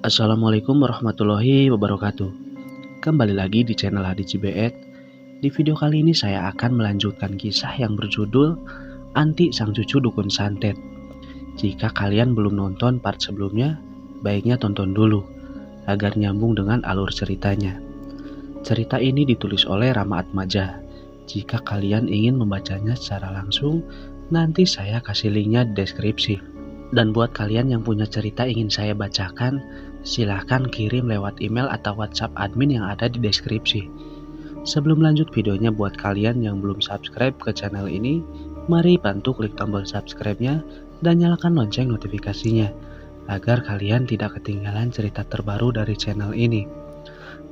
Assalamualaikum warahmatullahi wabarakatuh. Kembali lagi di channel Hadi Cibeet. Di video kali ini saya akan melanjutkan kisah yang berjudul Anti Sang Cucu Dukun Santet. Jika kalian belum nonton part sebelumnya, baiknya tonton dulu agar nyambung dengan alur ceritanya. Cerita ini ditulis oleh Rama Atmaja. Jika kalian ingin membacanya secara langsung, nanti saya kasih linknya di deskripsi. Dan buat kalian yang punya cerita ingin saya bacakan, silahkan kirim lewat email atau WhatsApp admin yang ada di deskripsi. Sebelum lanjut videonya, buat kalian yang belum subscribe ke channel ini, mari bantu klik tombol subscribe-nya dan nyalakan lonceng notifikasinya, agar kalian tidak ketinggalan cerita terbaru dari channel ini.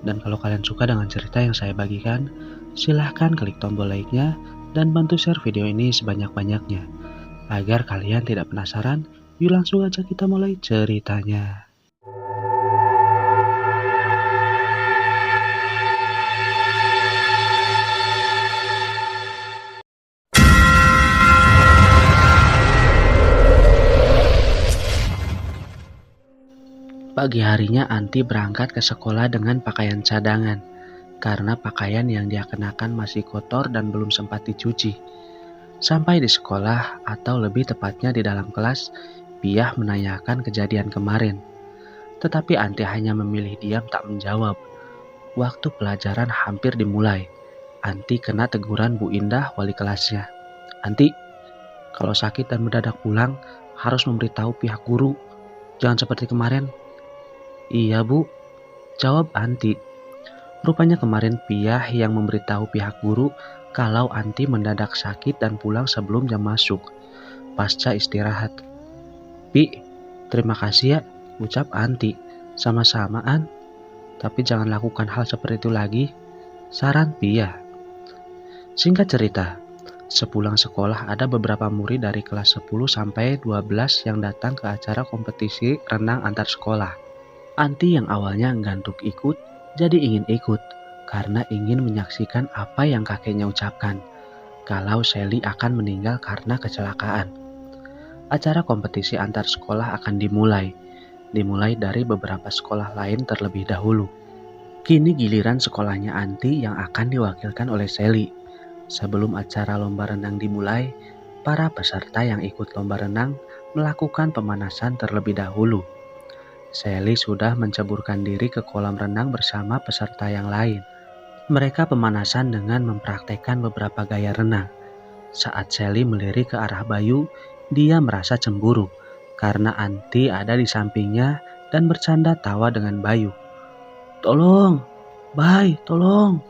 Dan kalau kalian suka dengan cerita yang saya bagikan, silahkan klik tombol like-nya dan bantu share video ini sebanyak-banyaknya. Agar kalian tidak penasaran, yuk langsung aja kita mulai ceritanya. Pagi harinya Anti berangkat ke sekolah dengan pakaian cadangan, karena pakaian yang dia kenakan masih kotor dan belum sempat dicuci. Sampai di sekolah, atau lebih tepatnya di dalam kelas, Piah menanyakan kejadian kemarin. Tetapi Anti hanya memilih diam tak menjawab. Waktu pelajaran hampir dimulai. Anti kena teguran Bu Indah, wali kelasnya. Anti, kalau sakit dan mendadak pulang, harus memberitahu pihak guru. Jangan seperti kemarin. Iya Bu, jawab Anti. Rupanya kemarin Piah yang memberitahu pihak guru kalau Anti mendadak sakit dan pulang sebelum jam masuk, pasca istirahat. Pi, terima kasih ya, ucap Anti. Sama-samaan, tapi jangan lakukan hal seperti itu lagi, saran Piah. Singkat cerita, sepulang sekolah ada beberapa murid dari kelas 10 sampai 12 yang datang ke acara kompetisi renang antar sekolah. Anti yang awalnya ngantuk ikut, jadi ingin ikut karena ingin menyaksikan apa yang kakeknya ucapkan, kalau Sally akan meninggal karena kecelakaan. Acara kompetisi antar sekolah akan dimulai dari beberapa sekolah lain terlebih dahulu. Kini giliran sekolahnya Anti yang akan diwakilkan oleh Sally. Sebelum acara lomba renang dimulai, para peserta yang ikut lomba renang melakukan pemanasan terlebih dahulu. Sally sudah menceburkan diri ke kolam renang bersama peserta yang lain. Mereka pemanasan dengan mempraktekkan beberapa gaya renang. Saat Sally melirik ke arah Bayu, dia merasa cemburu karena Anti ada di sampingnya dan bercanda tawa dengan Bayu. "Tolong, Bay, tolong!"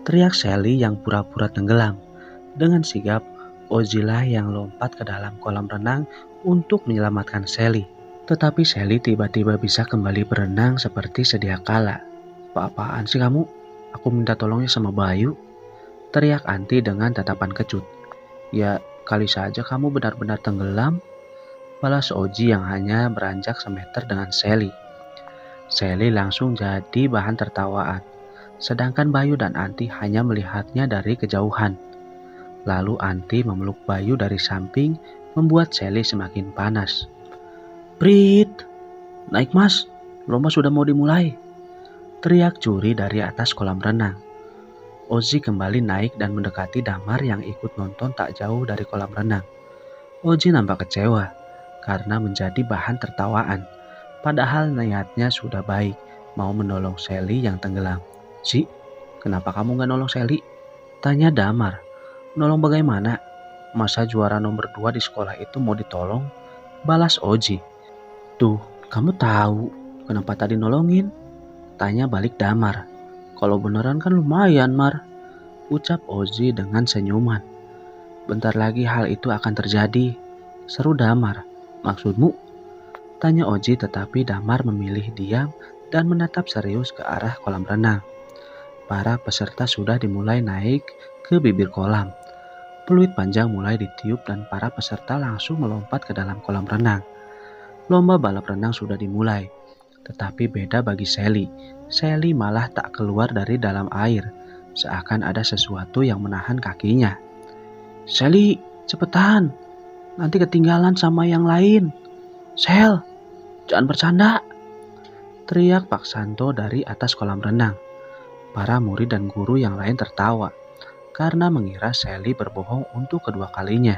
teriak Sally yang pura-pura tenggelam. Dengan sigap, Ozila yang lompat ke dalam kolam renang untuk menyelamatkan Sally. Tetapi Sally tiba-tiba bisa kembali berenang seperti sedia kala. "Apa-apaan sih kamu? Aku minta tolongnya sama Bayu," teriak Anti dengan tatapan kecut. "Ya, kali saja kamu benar-benar tenggelam," balas Oji yang hanya beranjak semeter dengan Sally. Sally langsung jadi bahan tertawaan, sedangkan Bayu dan Anti hanya melihatnya dari kejauhan. Lalu Anti memeluk Bayu dari samping, membuat Sally semakin panas. "Prit, naik mas, lomba sudah mau dimulai," teriak Curi dari atas kolam renang. Oji kembali naik dan mendekati Damar yang ikut nonton tak jauh dari kolam renang. Oji nampak kecewa karena menjadi bahan tertawaan, padahal niatnya sudah baik, mau menolong Sally yang tenggelam. "Si, kenapa kamu gak nolong Sally?" tanya Damar. "Nolong bagaimana? Masa juara nomor 2 di sekolah itu mau ditolong?" balas Oji. "Tuh, kamu tahu kenapa tadi nolongin?" tanya balik Damar. "Kalau beneran kan lumayan, Mar," ucap Oji dengan senyuman. "Bentar lagi hal itu akan terjadi," seru Damar. "Maksudmu?" tanya Oji, tetapi Damar memilih diam dan menatap serius ke arah kolam renang. Para peserta sudah dimulai naik ke bibir kolam. Peluit panjang mulai ditiup dan para peserta langsung melompat ke dalam kolam renang. Lomba balap renang sudah dimulai, tetapi beda bagi Sally. Sally malah tak keluar dari dalam air, seakan ada sesuatu yang menahan kakinya. "Sally, cepetan, nanti ketinggalan sama yang lain. Sel, jangan bercanda," teriak Pak Santo dari atas kolam renang. Para murid dan guru yang lain tertawa karena mengira Sally berbohong untuk kedua kalinya.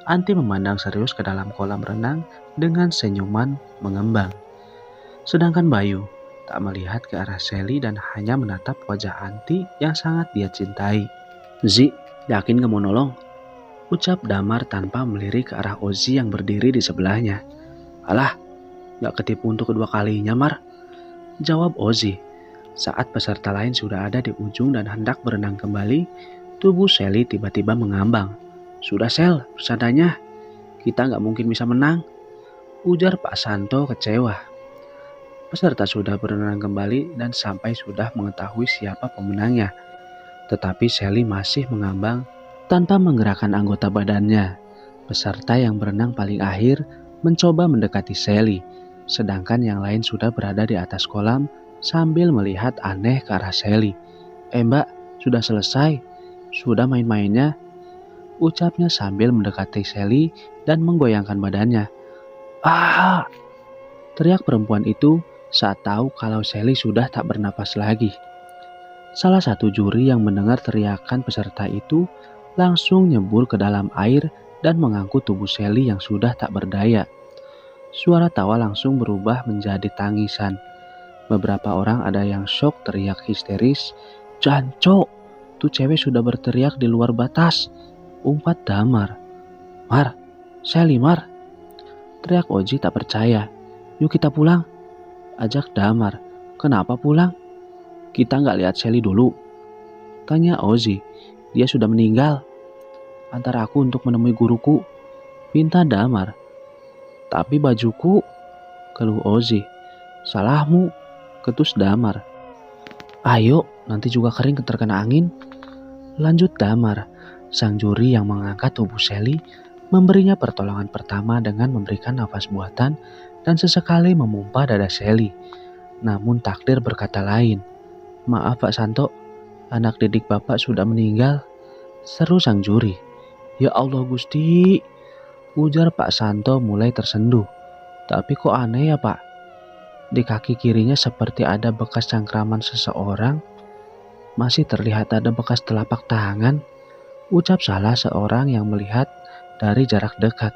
Anti memandang serius ke dalam kolam renang dengan senyuman mengembang. Sedangkan Bayu tak melihat ke arah Sally dan hanya menatap wajah Anti yang sangat dia cintai. "Zi, yakin gak mau nolong?" ucap Damar tanpa melirik ke arah Ozi yang berdiri di sebelahnya. "Alah, gak ketipu untuk kedua kalinya, Mar," jawab Ozi. Saat peserta lain sudah ada di ujung dan hendak berenang kembali, tubuh Sally tiba-tiba mengambang. "Sudah Sel, bersadanya. Kita gak mungkin bisa menang," ujar Pak Santo kecewa. Peserta sudah berenang kembali dan sampai sudah mengetahui siapa pemenangnya. Tetapi Sally masih mengambang tanpa menggerakkan anggota badannya. Peserta yang berenang paling akhir mencoba mendekati Sally, sedangkan yang lain sudah berada di atas kolam sambil melihat aneh ke arah Sally. Mbak, sudah selesai? Sudah main-mainnya?" ucapnya sambil mendekati Sally dan menggoyangkan badannya. "Ah!" teriak perempuan itu saat tahu kalau Sally sudah tak bernapas lagi. Salah satu juri yang mendengar teriakan peserta itu langsung nyebur ke dalam air dan mengangkut tubuh Sally yang sudah tak berdaya. Suara tawa langsung berubah menjadi tangisan. Beberapa orang ada yang shock teriak histeris, "Jancok, tuh cewek sudah berteriak di luar batas," umpat Damar. "Mar, Sally Mar," teriak Oji tak percaya. "Yuk kita pulang," ajak Damar. "Kenapa pulang? Kita nggak lihat Sally dulu?" tanya Ozi. "Dia sudah meninggal. Antar aku untuk menemui guruku," pinta Damar. "Tapi bajuku," keluh Ozi. "Salahmu," ketus Damar. "Ayo, nanti juga kering terkena angin," lanjut Damar. Sang juri yang mengangkat tubuh Sally memberinya pertolongan pertama dengan memberikan nafas buatan dan sesekali memompa dada Sally. Namun takdir berkata lain. "Maaf Pak Santo, anak didik Bapak sudah meninggal," seru sang juri. "Ya Allah Gusti," ujar Pak Santo mulai tersenduh. "Tapi kok aneh ya Pak? Di kaki kirinya seperti ada bekas cengkraman seseorang. Masih terlihat ada bekas telapak tangan," ucap salah seorang yang melihat dari jarak dekat.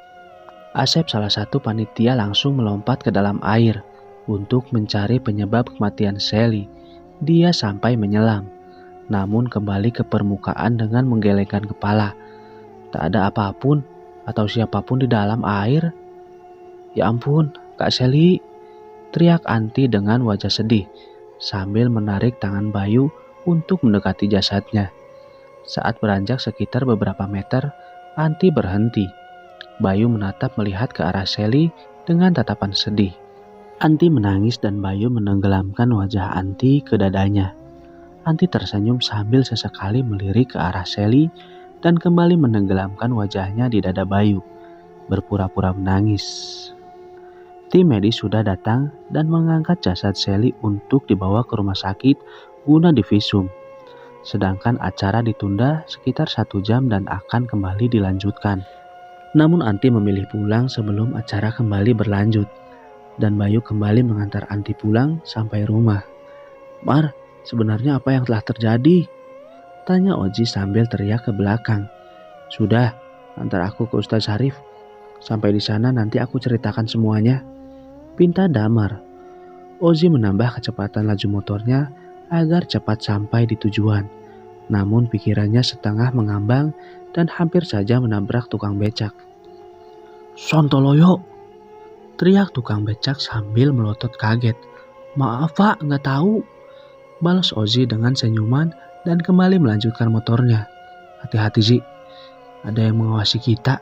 Asep, salah satu panitia, langsung melompat ke dalam air untuk mencari penyebab kematian Sally. Dia sampai menyelam, namun kembali ke permukaan dengan menggelengkan kepala. Tak ada apapun atau siapapun di dalam air. "Ya ampun, Kak Sally," teriak Anti dengan wajah sedih sambil menarik tangan Bayu untuk mendekati jasadnya. Saat beranjak sekitar beberapa meter, Anti berhenti. Bayu menatap melihat ke arah Sally dengan tatapan sedih. Anti menangis dan Bayu menenggelamkan wajah Anti ke dadanya. Anti tersenyum sambil sesekali melirik ke arah Sally dan kembali menenggelamkan wajahnya di dada Bayu, berpura-pura menangis. Tim medis sudah datang dan mengangkat jasad Sally untuk dibawa ke rumah sakit guna divisum. Sedangkan acara ditunda sekitar 1 jam dan akan kembali dilanjutkan. Namun Anti memilih pulang sebelum acara kembali berlanjut. Dan Bayu kembali mengantar Anti pulang sampai rumah. "Mar, sebenarnya apa yang telah terjadi?" tanya Oji sambil teriak ke belakang. "Sudah, antar aku ke Ustaz Syarif. Sampai di sana nanti aku ceritakan semuanya," pinta Damar. Oji menambah kecepatan laju motornya agar cepat sampai di tujuan. Namun pikirannya setengah mengambang dan hampir saja menabrak tukang becak. "Sontoloyo!" teriak tukang becak sambil melotot kaget. "Maaf Pak, nggak tahu," balas Ozi dengan senyuman dan kembali melanjutkan motornya. "Hati-hati Zi, ada yang mengawasi kita.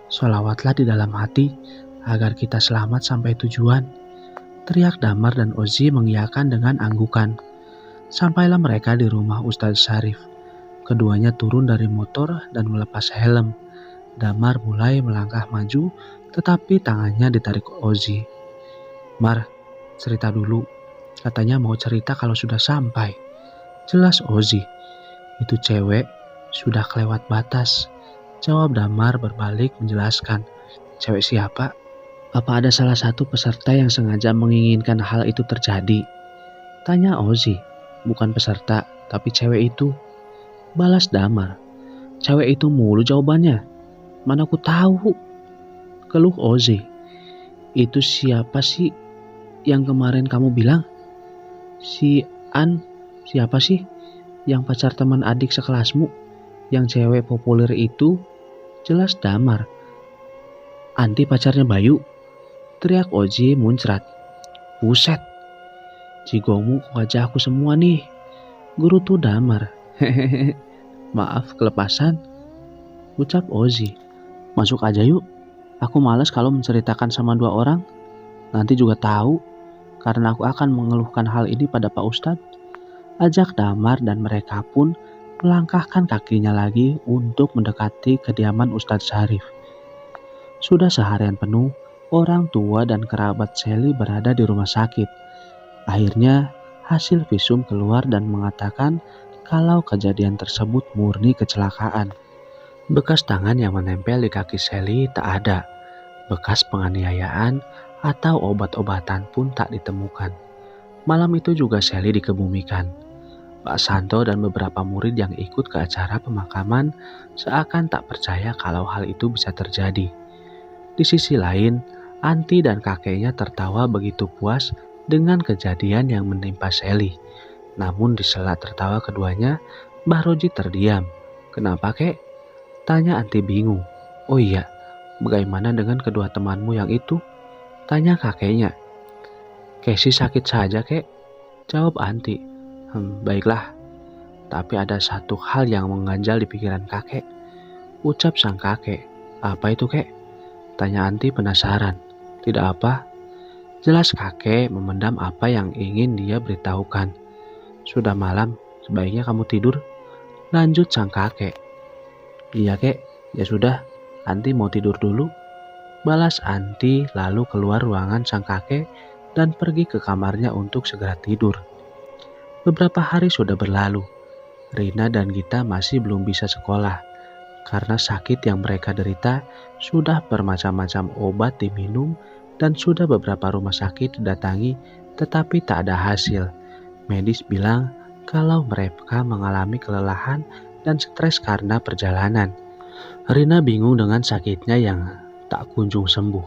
Sholawatlah di dalam hati agar kita selamat sampai tujuan," teriak Damar dan Ozi mengiyakan dengan anggukan. Sampailah mereka di rumah Ustadz Syarif. Keduanya turun dari motor dan melepas helm. Damar mulai melangkah maju, tetapi tangannya ditarik Ozi. "Mar, cerita dulu. Katanya mau cerita kalau sudah sampai," jelas Ozi. "Itu cewek sudah kelewat batas," jawab Damar berbalik menjelaskan. "Cewek siapa?" Apa ada salah satu peserta yang sengaja menginginkan hal itu terjadi? Tanya Ozzy. Bukan peserta, tapi cewek itu. Balas Damar. Cewek itu mulu jawabannya. Mana aku tahu? Keluh Ozzy. Itu siapa sih yang kemarin kamu bilang? Si An, siapa sih? Yang pacar teman adik sekelasmu? Yang cewek populer itu? Jelas Damar. Anti pacarnya Bayu? Teriak Ozzy muncrat. Buset, cigomu kok aja aku semua nih. Guru tuh Damar. Hehehe, maaf kelepasan. Ucap Ozzy. Masuk aja yuk. Aku malas kalau menceritakan sama dua orang. Nanti juga tahu. Karena aku akan mengeluhkan hal ini pada Pak Ustadz. Ajak Damar dan mereka pun melangkahkan kakinya lagi untuk mendekati kediaman Ustadz Syarif. Sudah seharian penuh, orang tua dan kerabat Sally berada di rumah sakit. Akhirnya, hasil visum keluar dan mengatakan kalau kejadian tersebut murni kecelakaan. Bekas tangan yang menempel di kaki Sally tak ada. Bekas penganiayaan atau obat-obatan pun tak ditemukan. Malam itu juga Sally dikebumikan. Pak Santo dan beberapa murid yang ikut ke acara pemakaman seakan tak percaya kalau hal itu bisa terjadi. Di sisi lain, Anti dan kakeknya tertawa begitu puas dengan kejadian yang menimpa Sally. Namun di sela tertawa keduanya, Mbah Roji terdiam. Kenapa kek? Tanya Anti bingung. Oh iya, bagaimana dengan kedua temanmu yang itu? Tanya kakeknya. Casey sakit saja kek? Jawab Anti. Baiklah. Tapi ada satu hal yang mengganjal di pikiran kakek. Ucap sang kakek. Apa itu kek? Tanya Anti penasaran. Tidak apa. Jelas kakek memendam apa yang ingin dia beritahukan. Sudah malam, sebaiknya kamu tidur. Lanjut sang kakek. Iya kek, ya sudah. Anti mau tidur dulu. Balas Anti lalu keluar ruangan sang kakek dan pergi ke kamarnya untuk segera tidur. Beberapa hari sudah berlalu. Rina dan Gita masih belum bisa sekolah. Karena sakit yang mereka derita, sudah bermacam-macam obat diminum dan sudah beberapa rumah sakit didatangi, tetapi tak ada hasil. Medis bilang kalau mereka mengalami kelelahan dan stres karena perjalanan. Rina bingung dengan sakitnya yang tak kunjung sembuh,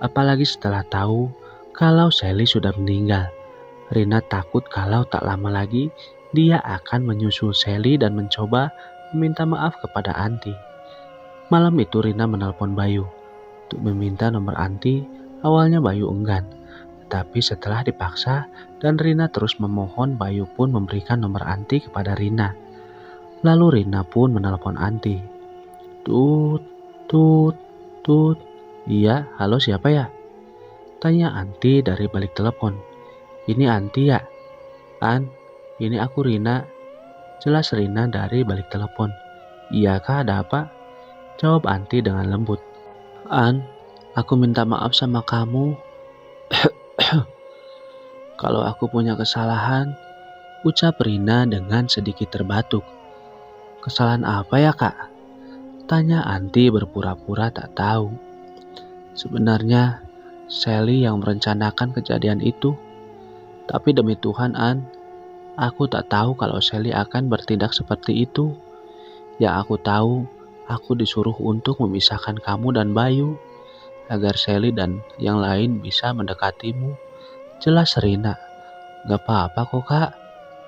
apalagi setelah tahu kalau Sally sudah meninggal. Rina takut kalau tak lama lagi dia akan menyusul Sally dan mencoba meminta maaf kepada Anti. Malam itu Rina menelpon Bayu untuk meminta nomor Anti. Awalnya Bayu enggan, tapi setelah dipaksa dan Rina terus memohon, Bayu pun memberikan nomor Anti kepada Rina. Lalu Rina pun menelpon Anti. Tut, tut, tut. Iya, halo siapa ya? Tanya Anti dari balik telepon. Ini Anti ya? An, ini aku Rina. Jelas Rina dari balik telepon. Iya kah, ada apa? Jawab Anti dengan lembut. An, aku minta maaf sama kamu. Kalau aku punya kesalahan, ucap Rina dengan sedikit terbatuk. Kesalahan apa ya kak? Tanya Anti berpura-pura tak tahu. Sebenarnya Sally yang merencanakan kejadian itu. Tapi demi Tuhan An, aku tak tahu kalau Sally akan bertindak seperti itu. Yang aku tahu, aku disuruh untuk memisahkan kamu dan Bayu, agar Sally dan yang lain bisa mendekatimu. Jelas Rina. Gak apa-apa kok kak,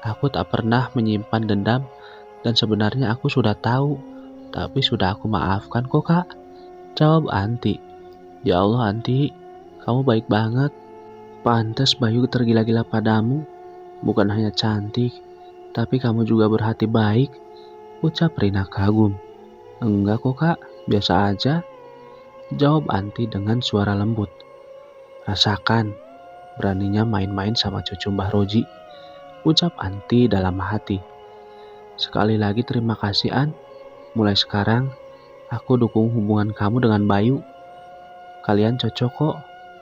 aku tak pernah menyimpan dendam dan sebenarnya aku sudah tahu, tapi sudah aku maafkan kok kak. Jawab Anti. Ya Allah Anti, kamu baik banget. Pantas Bayu tergila-gila padamu. Bukan hanya cantik, tapi kamu juga berhati baik. Ucap Rina kagum. Enggak kok kak, biasa aja. Jawab Anti dengan suara lembut. Rasakan, beraninya main-main sama cucu Mbah Roji. Ucap Anti dalam hati. Sekali lagi terima kasih An. Mulai sekarang, aku dukung hubungan kamu dengan Bayu. Kalian cocok kok,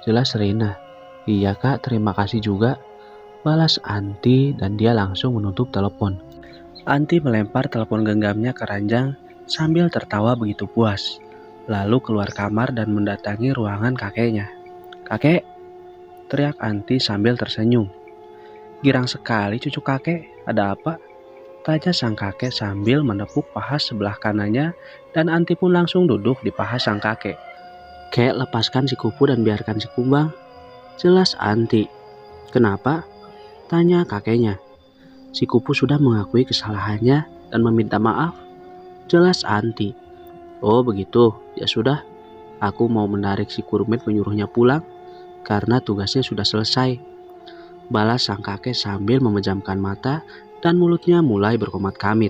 jelas Rina. Iya kak, terima kasih juga. Balas Anti dan dia langsung menutup telepon. Anti melempar telepon genggamnya ke ranjang sambil tertawa begitu puas. Lalu keluar kamar dan mendatangi ruangan kakeknya. "Kakek," teriak Anti sambil tersenyum. "Girang sekali cucu kakek, ada apa?" tanya sang kakek sambil menepuk paha sebelah kanannya dan Anti pun langsung duduk di paha sang kakek. "Kek, lepaskan si Kupu dan biarkan si Kumbang," jelas Anti. "Kenapa?" tanya kakeknya. "Si Kupu sudah mengakui kesalahannya dan meminta maaf," jelas Anti. "Oh begitu, ya sudah. Aku mau menarik si Kurmet menyuruhnya pulang karena tugasnya sudah selesai," balas sang kakek sambil memejamkan mata dan mulutnya mulai berkomat-kamit.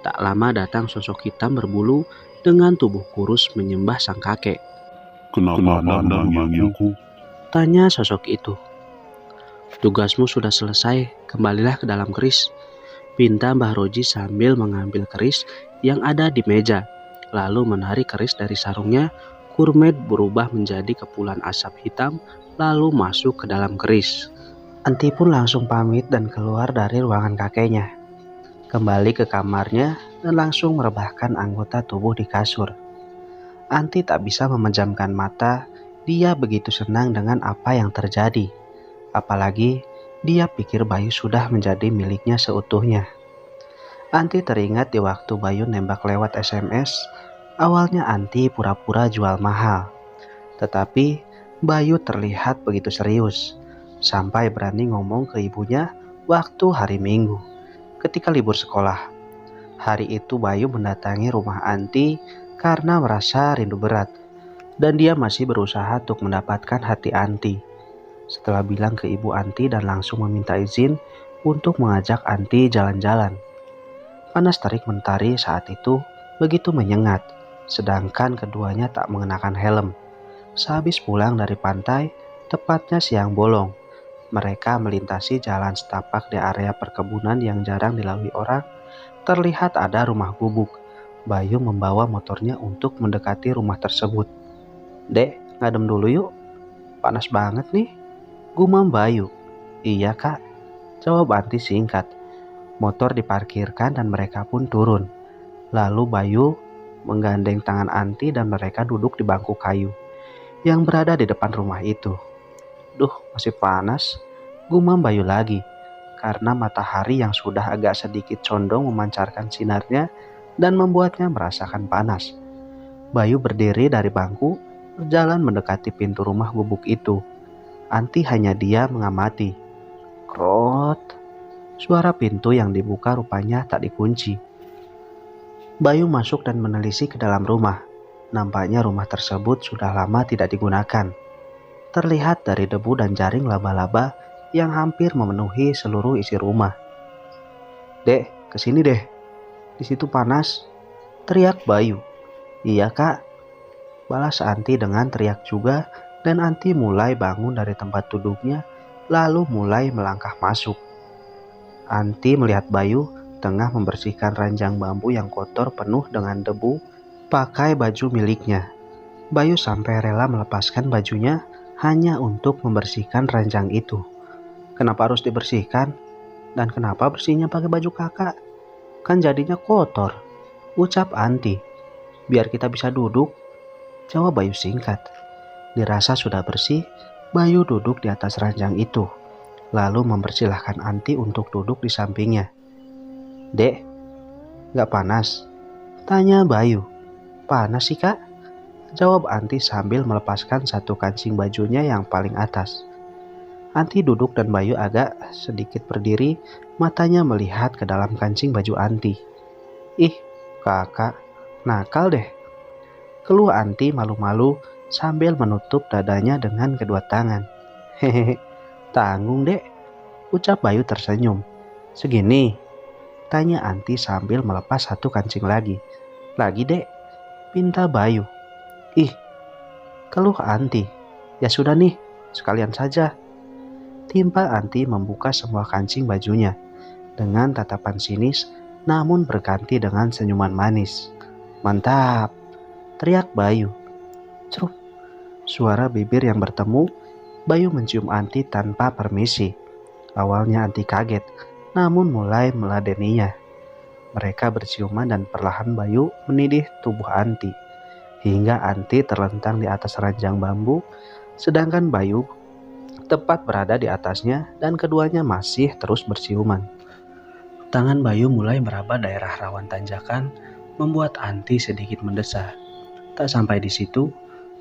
Tak lama datang sosok hitam berbulu dengan tubuh kurus menyembah sang kakek. Kenapa Anda memanggilku? Tanya sosok itu. "Tugasmu sudah selesai, kembalilah ke dalam keris," pinta Mbah Roji sambil mengambil keris yang ada di meja. Lalu menarik keris dari sarungnya, Kurmet berubah menjadi kepulan asap hitam lalu masuk ke dalam keris. Anti pun langsung pamit dan keluar dari ruangan kakeknya. Kembali ke kamarnya dan langsung merebahkan anggota tubuh di kasur. Anti tak bisa memejamkan mata, dia begitu senang dengan apa yang terjadi. Apalagi dia pikir Bayu sudah menjadi miliknya seutuhnya. Anti teringat di waktu Bayu nembak lewat SMS, awalnya Anti pura-pura jual mahal. Tetapi Bayu terlihat begitu serius, sampai berani ngomong ke ibunya waktu hari Minggu, ketika libur sekolah. Hari itu Bayu mendatangi rumah Anti karena merasa rindu berat, dan dia masih berusaha untuk mendapatkan hati Anti. Setelah bilang ke ibu Anti dan langsung meminta izin untuk mengajak Anti jalan-jalan. Panas terik mentari saat itu begitu menyengat, sedangkan keduanya tak mengenakan helm. Sehabis pulang dari pantai, tepatnya siang bolong, mereka melintasi jalan setapak di area perkebunan yang jarang dilalui orang. Terlihat ada rumah gubuk. Bayu membawa motornya untuk mendekati rumah tersebut. "Dek, ngadem dulu yuk. Panas banget nih," gumam Bayu. "Iya kak," jawab Anti singkat. Motor diparkirkan dan mereka pun turun. Lalu Bayu menggandeng tangan Anti dan mereka duduk di bangku kayu yang berada di depan rumah itu. "Duh, masih panas," gumam Bayu lagi, karena matahari yang sudah agak sedikit condong memancarkan sinarnya dan membuatnya merasakan panas. Bayu berdiri dari bangku, berjalan mendekati pintu rumah gubuk itu. Anti hanya dia mengamati. Krot. Suara pintu yang dibuka rupanya tak dikunci. Bayu masuk dan menelisik ke dalam rumah. Nampaknya rumah tersebut sudah lama tidak digunakan. Terlihat dari debu dan jaring laba-laba yang hampir memenuhi seluruh isi rumah. "Dek, kesini deh. Di situ panas," teriak Bayu. "Iya kak," balas Anti dengan teriak juga, dan Anti mulai bangun dari tempat duduknya lalu mulai melangkah masuk. Anti melihat Bayu tengah membersihkan ranjang bambu yang kotor penuh dengan debu pakai baju miliknya. Bayu sampai rela melepaskan bajunya hanya untuk membersihkan ranjang itu. "Kenapa harus dibersihkan? Dan kenapa bersihnya pakai baju kakak? Kan jadinya kotor," ucap Anti. "Biar kita bisa duduk," jawab Bayu singkat. Dirasa sudah bersih, Bayu duduk di atas ranjang itu, lalu mempersilahkan Anti untuk duduk di sampingnya. "Dek, gak panas?" tanya Bayu. "Panas sih kak," jawab Anti sambil melepaskan satu kancing bajunya yang paling atas. Anti duduk dan Bayu agak sedikit berdiri, matanya melihat ke dalam kancing baju Anti. "Ih, kakak, nakal deh," keluh Anti malu-malu sambil menutup dadanya dengan kedua tangan. "Hehehe, tanggung dek," ucap Bayu tersenyum. "Segini?" tanya Anti sambil melepas satu kancing lagi. "Lagi dek," pinta Bayu. "Ih," keluh Anti. "Ya sudah nih, sekalian saja." Timpa Anti membuka semua kancing bajunya dengan tatapan sinis namun berganti dengan senyuman manis. "Mantap," teriak Bayu. Cerup. Suara bibir yang bertemu. Bayu mencium Anti tanpa permisi. Awalnya Anti kaget, namun mulai meladeninya. Mereka berciuman dan perlahan Bayu menidih tubuh Anti, hingga Anti terlentang di atas ranjang bambu sedangkan Bayu tepat berada di atasnya dan keduanya masih terus bersiuman. Tangan Bayu mulai meraba daerah rawan tanjakan, membuat Anti sedikit mendesah. Tak sampai di situ,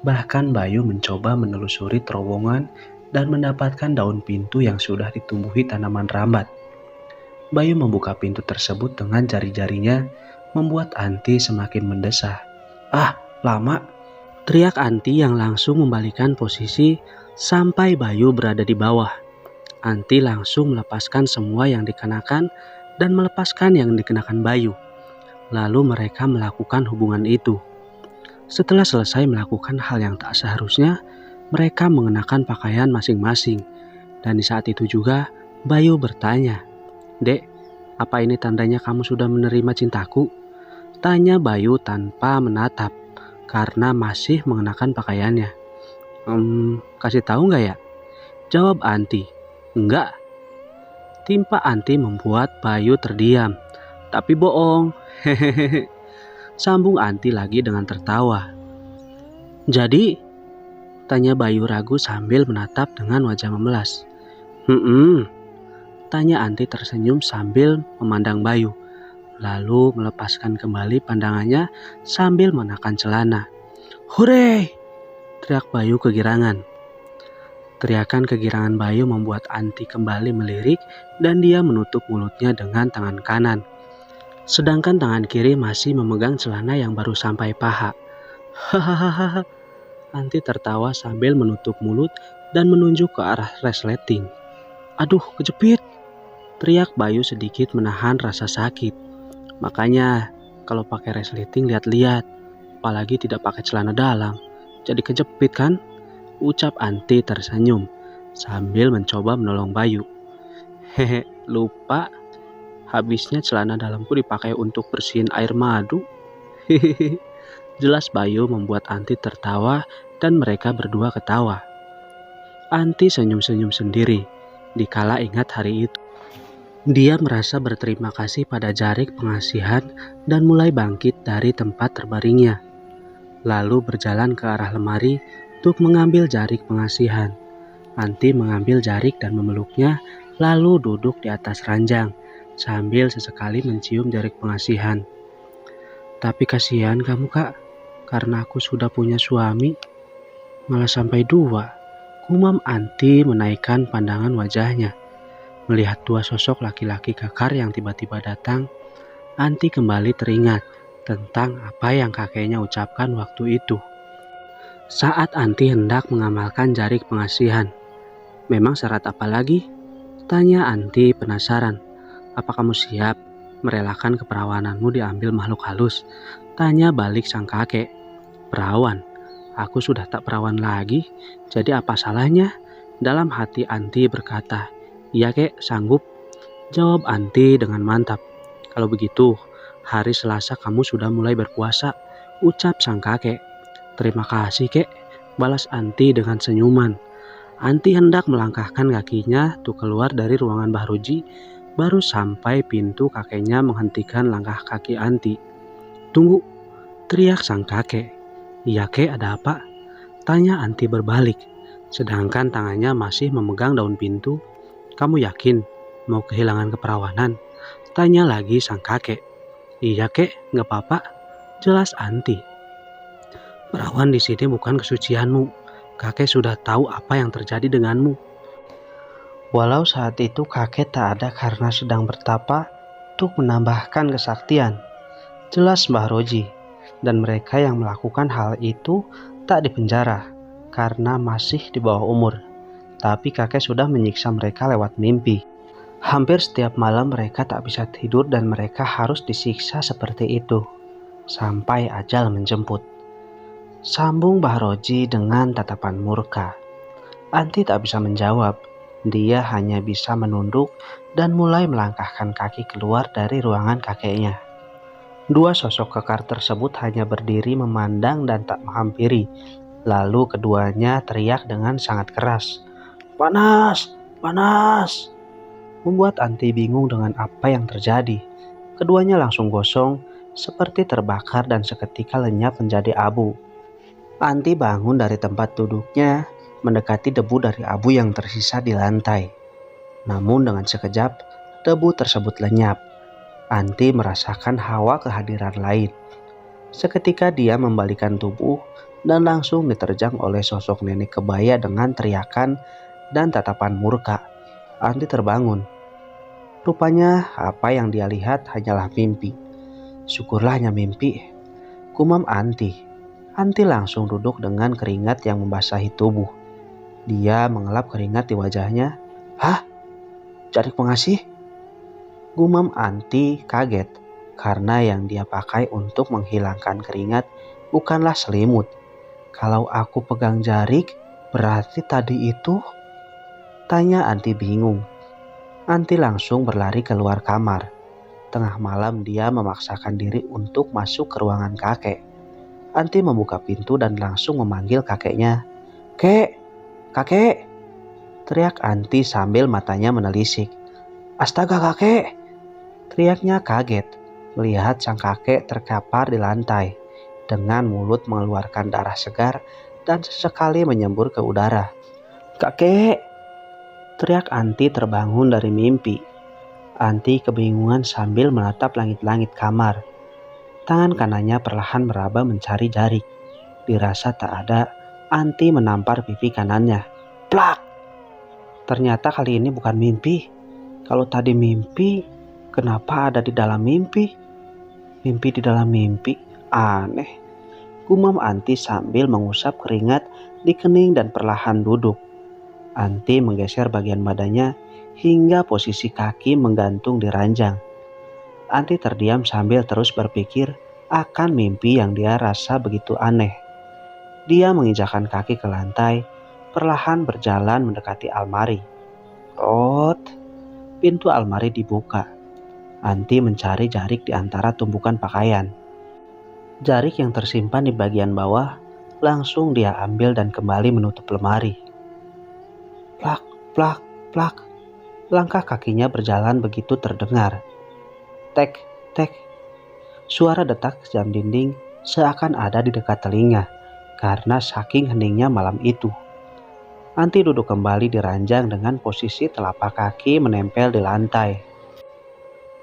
bahkan Bayu mencoba menelusuri terowongan dan mendapatkan daun pintu yang sudah ditumbuhi tanaman rambat. Bayu membuka pintu tersebut dengan jari-jarinya, membuat Anti semakin mendesah. "Ah, lama!" teriak Anti yang langsung membalikan posisi sampai Bayu berada di bawah. Anti langsung melepaskan semua yang dikenakan dan melepaskan yang dikenakan Bayu. Lalu mereka melakukan hubungan itu. Setelah selesai melakukan hal yang tak seharusnya, mereka mengenakan pakaian masing-masing. Dan di saat itu juga, Bayu bertanya, "Dek, apa ini tandanya kamu sudah menerima cintaku?" Tanya Bayu tanpa menatap, karena masih mengenakan pakaiannya. Kasih tahu nggak ya?" Jawab Anti. "Enggak." Timpa Anti membuat Bayu terdiam. "Tapi bohong." Hehehe. Sambung Anti lagi dengan tertawa. "Jadi?" tanya Bayu ragu sambil menatap dengan wajah memelas. Tanya Anti tersenyum sambil memandang Bayu. Lalu melepaskan kembali pandangannya sambil menekan celana. "Hore!" teriak Bayu kegirangan. Teriakan kegirangan Bayu membuat Anti kembali melirik dan dia menutup mulutnya dengan tangan kanan. Sedangkan tangan kiri masih memegang celana yang baru sampai paha. Hahaha. Anti tertawa sambil menutup mulut dan menunjuk ke arah resleting. "Aduh, kejepit!" teriak Bayu sedikit menahan rasa sakit. "Makanya kalau pakai resleting lihat-lihat, apalagi tidak pakai celana dalam. Jadi kejepit kan?" ucap Anti tersenyum sambil mencoba menolong Bayu. "Hehe, lupa. Habisnya celana dalamku dipakai untuk bersihin air madu." Hehehe. Jelas Bayu membuat Anti tertawa dan mereka berdua ketawa. Anti senyum-senyum sendiri dikala ingat hari itu. Dia merasa berterima kasih pada jarik pengasihan dan mulai bangkit dari tempat terbaringnya. Lalu berjalan ke arah lemari untuk mengambil jarik pengasihan. Anti mengambil jarik dan memeluknya, lalu duduk di atas ranjang sambil sesekali mencium jarik pengasihan. "Tapi kasihan kamu, Kak, karena aku sudah punya suami. Malah sampai 2, gumam Anti menaikkan pandangan wajahnya. Melihat 2 sosok laki-laki kekar yang tiba-tiba datang, Anti kembali teringat tentang apa yang kakeknya ucapkan waktu itu. Saat Anti hendak mengamalkan jarik pengasihan. "Memang syarat apa lagi?" tanya Anti penasaran. "Apa kamu siap merelakan keperawananmu diambil makhluk halus?" tanya balik sang kakek. "Perawan? Aku sudah tak perawan lagi, jadi apa salahnya?" Dalam hati Anti berkata. "Iya kek, sanggup," jawab Anti dengan mantap. "Kalau begitu, hari Selasa kamu sudah mulai berpuasa," ucap sang kakek. "Terima kasih kek," balas Anti dengan senyuman. Anti hendak melangkahkan kakinya untuk keluar dari ruangan Bahroji, baru sampai pintu kakeknya menghentikan langkah kaki Anti. "Tunggu," teriak sang kakek. "Iya kek, ada apa?" tanya Anti berbalik, sedangkan tangannya masih memegang daun pintu. "Kamu yakin mau kehilangan keperawanan?" tanya lagi sang kakek. "Iya kek, nggak apa-apa," jelas Anti. "Perawan di sini bukan kesucianmu. Kakek sudah tahu apa yang terjadi denganmu." Walau saat itu kakek tak ada karena sedang bertapa untuk menambahkan kesaktian. Jelas Mbah Roji dan mereka yang melakukan hal itu tak dipenjara karena masih di bawah umur. Tapi kakek sudah menyiksa mereka lewat mimpi. Hampir setiap malam mereka tak bisa tidur dan mereka harus disiksa seperti itu sampai ajal menjemput. Sambung Mbah Roji dengan tatapan murka. Anti tak bisa menjawab. Dia hanya bisa menunduk dan mulai melangkahkan kaki keluar dari ruangan kakeknya. 2 sosok kekar tersebut hanya berdiri memandang dan tak menghampiri. Lalu keduanya teriak dengan sangat keras. "Panas! Panas!" Membuat Anti bingung dengan apa yang terjadi. Keduanya langsung gosong, seperti terbakar dan seketika lenyap menjadi abu. Anti bangun dari tempat duduknya mendekati debu dari abu yang tersisa di lantai. Namun dengan sekejap, debu tersebut lenyap. Anti merasakan hawa kehadiran lain. Seketika dia membalikan tubuh dan langsung diterjang oleh sosok nenek kebaya dengan teriakan dan tatapan murka. Anti terbangun. Rupanya apa yang dia lihat hanyalah mimpi. Syukurlah hanya mimpi, gumam Anti. Anti langsung duduk dengan keringat yang membasahi tubuh. Dia mengelap keringat di wajahnya. Hah? Jarik pengasih? Gumam Anti kaget karena yang dia pakai untuk menghilangkan keringat bukanlah selimut. Kalau aku pegang jarik, berarti tadi itu? Tanya Anti bingung. Anti langsung berlari keluar kamar. Tengah malam dia memaksakan diri untuk masuk ke ruangan kakek. Anti membuka pintu dan langsung memanggil kakeknya. Kek, kakek, teriak Anti sambil matanya menelisik. Astaga kakek, teriaknya kaget melihat sang kakek terkapar di lantai dengan mulut mengeluarkan darah segar dan sesekali menyembur ke udara. Kakek, teriak Anti terbangun dari mimpi. Anti kebingungan sambil menatap langit-langit kamar. Tangan kanannya perlahan meraba mencari jarik. Dirasa tak ada, Anti menampar pipi kanannya. Plak! Ternyata kali ini bukan mimpi. Kalau tadi mimpi, kenapa ada di dalam mimpi? Mimpi di dalam mimpi? Aneh. Gumam Anti sambil mengusap keringat di kening dan perlahan duduk. Anti menggeser bagian badannya hingga posisi kaki menggantung di ranjang. Anti terdiam sambil terus berpikir akan mimpi yang dia rasa begitu aneh. Dia menginjakkan kaki ke lantai, perlahan berjalan mendekati almari. Rot, pintu almari dibuka. Anti mencari jarik di antara tumpukan pakaian. Jarik yang tersimpan di bagian bawah langsung dia ambil dan kembali menutup lemari. Plak, plak, plak. Langkah kakinya berjalan begitu terdengar. Tek, tek. Suara detak jam dinding seakan ada di dekat telinga karena saking heningnya malam itu. Anti duduk kembali di ranjang dengan posisi telapak kaki menempel di lantai.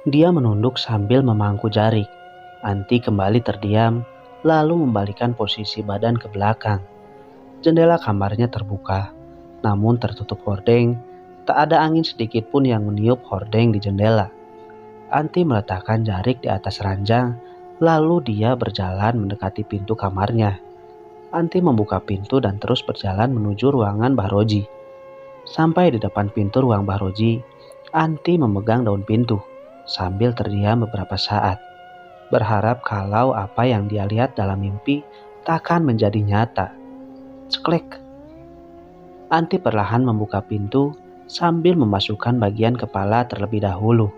Dia menunduk sambil memangku jarik. Anti kembali terdiam lalu membalikan posisi badan ke belakang. Jendela kamarnya terbuka, namun tertutup hordeng. Tak ada angin sedikit pun yang meniup hordeng di jendela. Anti meletakkan jarik di atas ranjang, lalu dia berjalan mendekati pintu kamarnya. Anti membuka pintu dan terus berjalan menuju ruangan Mbah Roji. Sampai di depan pintu ruang Mbah Roji, Anti memegang daun pintu sambil terdiam beberapa saat. Berharap kalau apa yang dia lihat dalam mimpi takkan menjadi nyata. Ceklek. Anti perlahan membuka pintu sambil memasukkan bagian kepala terlebih dahulu.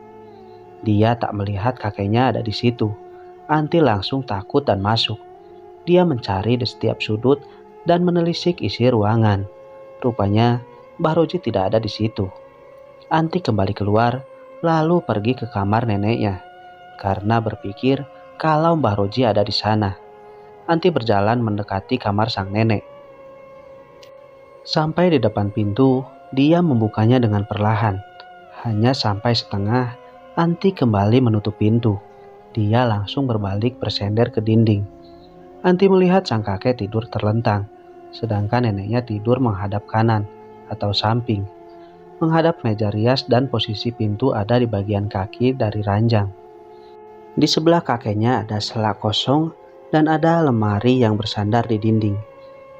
Dia tak melihat kakeknya ada di situ. Anti langsung takut dan masuk. Dia mencari di setiap sudut dan menelisik isi ruangan. Rupanya Mbah Roji tidak ada di situ. Anti kembali keluar lalu pergi ke kamar neneknya karena berpikir kalau Mbah Roji ada di sana. Anti berjalan mendekati kamar sang nenek. Sampai di depan pintu, dia membukanya dengan perlahan. Hanya sampai setengah, Anti kembali menutup pintu. Dia langsung berbalik bersender ke dinding. Anti melihat sang kakek tidur terlentang, sedangkan neneknya tidur menghadap kanan atau samping, menghadap meja rias dan posisi pintu ada di bagian kaki dari ranjang. Di sebelah kakeknya ada sela kosong dan ada lemari yang bersandar di dinding.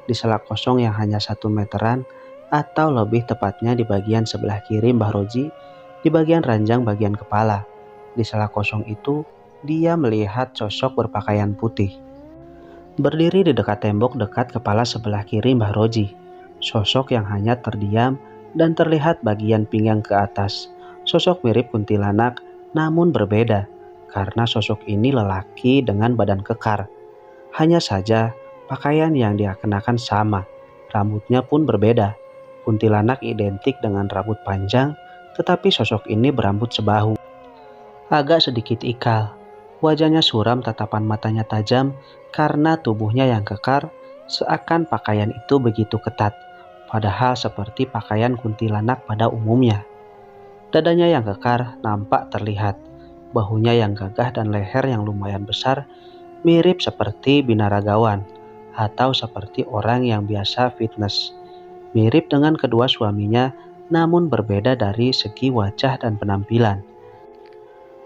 Di sela kosong yang hanya 1 meteran atau lebih tepatnya di bagian sebelah kiri Mbah Roji, di bagian ranjang bagian kepala. Di sela kosong itu, dia melihat sosok berpakaian putih. Berdiri di dekat tembok dekat kepala sebelah kiri Mbah Roji. Sosok yang hanya terdiam dan terlihat bagian pinggang ke atas. Sosok mirip kuntilanak namun berbeda karena sosok ini lelaki dengan badan kekar. Hanya saja pakaian yang dia kenakan sama, rambutnya pun berbeda. Kuntilanak identik dengan rambut panjang, tetapi sosok ini berambut sebahu. Agak sedikit ikal, wajahnya suram, tatapan matanya tajam karena tubuhnya yang kekar, seakan pakaian itu begitu ketat. padahal seperti pakaian kuntilanak pada umumnya. Dadanya yang kekar nampak terlihat, bahunya yang gagah dan leher yang lumayan besar mirip seperti binaragawan atau seperti orang yang biasa fitness. Mirip dengan kedua suaminya, namun berbeda dari segi wajah dan penampilan.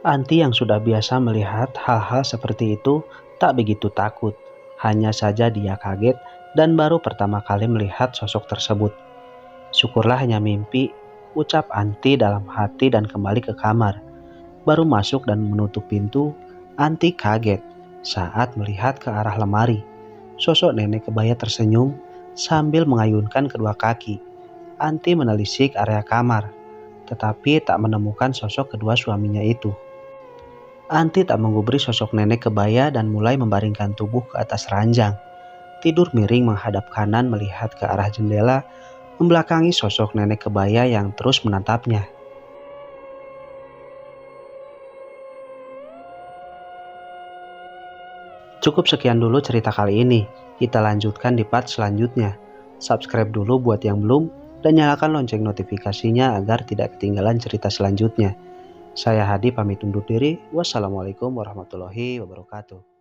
Anti yang sudah biasa melihat hal-hal seperti itu tak begitu takut. Hanya saja dia kaget dan baru pertama kali melihat sosok tersebut. Syukurlah hanya mimpi, ucap Anti dalam hati dan kembali ke kamar. Baru masuk dan menutup pintu, Anti kaget saat melihat ke arah lemari. Sosok nenek kebaya tersenyum sambil mengayunkan kedua kaki. Anti menelisik area kamar, tetapi tak menemukan sosok kedua suaminya itu. Anti tak menggubris sosok nenek kebaya dan mulai membaringkan tubuh ke atas ranjang. Tidur miring menghadap kanan melihat ke arah jendela, membelakangi sosok nenek kebaya yang terus menatapnya. Cukup sekian dulu cerita kali ini. Kita lanjutkan di part selanjutnya. Subscribe dulu buat yang belum dan nyalakan lonceng notifikasinya agar tidak ketinggalan cerita selanjutnya. Saya Hadi pamit undur diri. Wassalamualaikum warahmatullahi wabarakatuh.